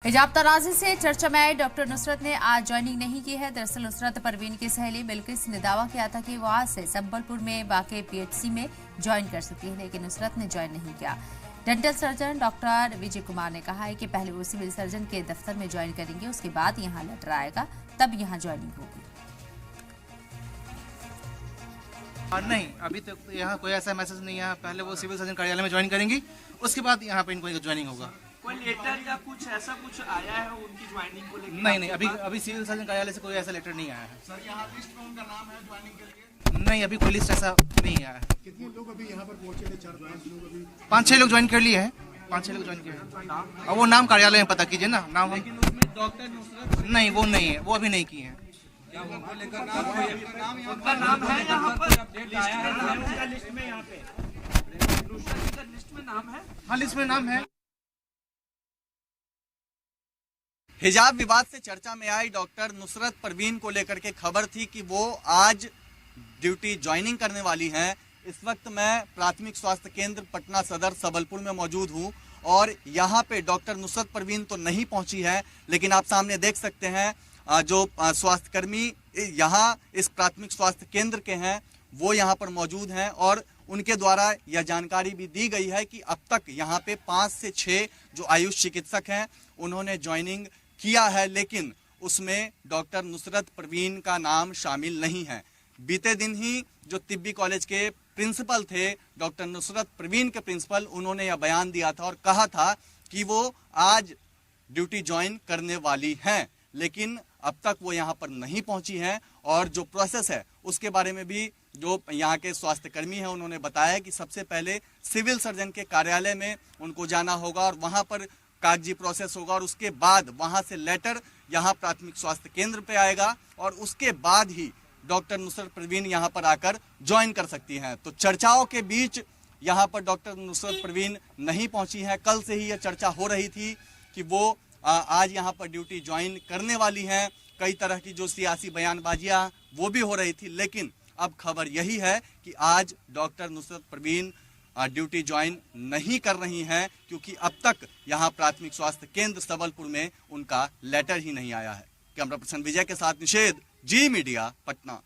हिजाब तराजी से चर्चा में आई डॉक्टर नुसरत ने आज ज्वाइनिंग नहीं की है। दरअसल नुसरत परवीन की सहेली बिल्किस ने दावा किया था कि वो आज से संबलपुर में वाकई पीएचसी में ज्वाइन कर सकती है, लेकिन नुसरत ने ज्वाइन नहीं किया। Dental surgeon doctor Vijay Kumar ने कहा है कि पहले वो सिविल सर्जन के दफ्तर में ज्वाइन करेंगे, उसके बाद यहाँ लेटर आएगा, तब यहाँ ज्वाइनिंग होगी। नहीं, अभी तक तो यहाँ कोई ऐसा मैसेज नहीं है। पहले वो सिविल सर्जन कार्यालय में ज्वाइन करेंगी, उसके बाद यहाँ पे इनको ज्वाइनिंग होगा। कोई लेटर या कुछ ऐसा कुछ आया है उनकी ज्वाइनिंग को लेकर? नहीं, अभी सिविल सर्जन कार्यालय से कोई ऐसा लेटर नहीं आया है। सर, यहाँ लिस्ट में उनका नाम है ज्वाइनिंग के लिए? नहीं, अभी कोई लिस्ट ऐसा नहीं आया है। कितने लोग अभी यहाँ पर पहुँचे थे? 4-5 लोग अभी? 5-6 लोग ज्वाइन कर लिए हैं। 5-6 लोग ज्वाइन किए हैं। अब वो नाम कार्यालय में पता कीजिए ना। नाम लेकिन उसमें डॉक्टर नुसरत नहीं, वो नहीं है, वो अभी नहीं किए हैं। उनका नाम है यहाँ पर लिस्ट में, यहाँ पे नुसरत का लिस्ट में नाम है। हाँ, लिस्ट में नाम है। हिजाब विवाद से चर्चा में आई डॉक्टर नुसरत परवीन को लेकर के खबर थी कि वो आज ड्यूटी ज्वाइनिंग करने वाली हैं। इस वक्त मैं प्राथमिक स्वास्थ्य केंद्र पटना सदर सबलपुर में मौजूद हूं और यहाँ पे डॉक्टर नुसरत परवीन तो नहीं पहुंची है, लेकिन आप सामने देख सकते हैं जो स्वास्थ्यकर्मी यहाँ इस प्राथमिक स्वास्थ्य केंद्र के हैं वो यहाँ पर मौजूद हैं और उनके द्वारा यह जानकारी भी दी गई है कि अब तक यहाँ पे 5 से 6 जो आयुष चिकित्सक हैं उन्होंने ज्वाइनिंग किया है, लेकिन उसमें डॉक्टर नुसरत परवीन का नाम शामिल नहीं है। बीते दिन ही जो तिब्बी कॉलेज के प्रिंसिपल थे, डॉक्टर नुसरत परवीन के प्रिंसिपल, उन्होंने यह बयान दिया था और कहा था कि वो आज ड्यूटी ज्वाइन करने वाली हैं, लेकिन अब तक वो यहाँ पर नहीं पहुंची हैं। और जो प्रोसेस है उसके बारे में भी जो यहाँ के स्वास्थ्यकर्मी हैं उन्होंने बताया कि सबसे पहले सिविल सर्जन के कार्यालय में उनको जाना होगा और वहाँ पर कागजी प्रोसेस होगा और उसके बाद वहाँ से लेटर यहाँ प्राथमिक स्वास्थ्य केंद्र पे आएगा और उसके बाद ही डॉक्टर नुसरत परवीन यहाँ पर आकर ज्वाइन कर सकती हैं। तो चर्चाओं के बीच यहाँ पर डॉक्टर नुसरत परवीन नहीं पहुँची हैं। कल से ही यह चर्चा हो रही थी कि वो आज यहाँ पर ड्यूटी ज्वाइन करने वाली हैं। कई तरह की जो सियासी बयानबाजियाँ वो भी हो रही थी, लेकिन अब खबर यही है कि आज doctor Nusrat Parveen duty join नहीं कर रही हैं, क्योंकि अब तक यहाँ प्राथमिक स्वास्थ्य केंद्र सबलपुर में उनका लेटर ही नहीं आया है। कैमरा पर्सन विजय के साथ निषेध, जी मीडिया, पटना।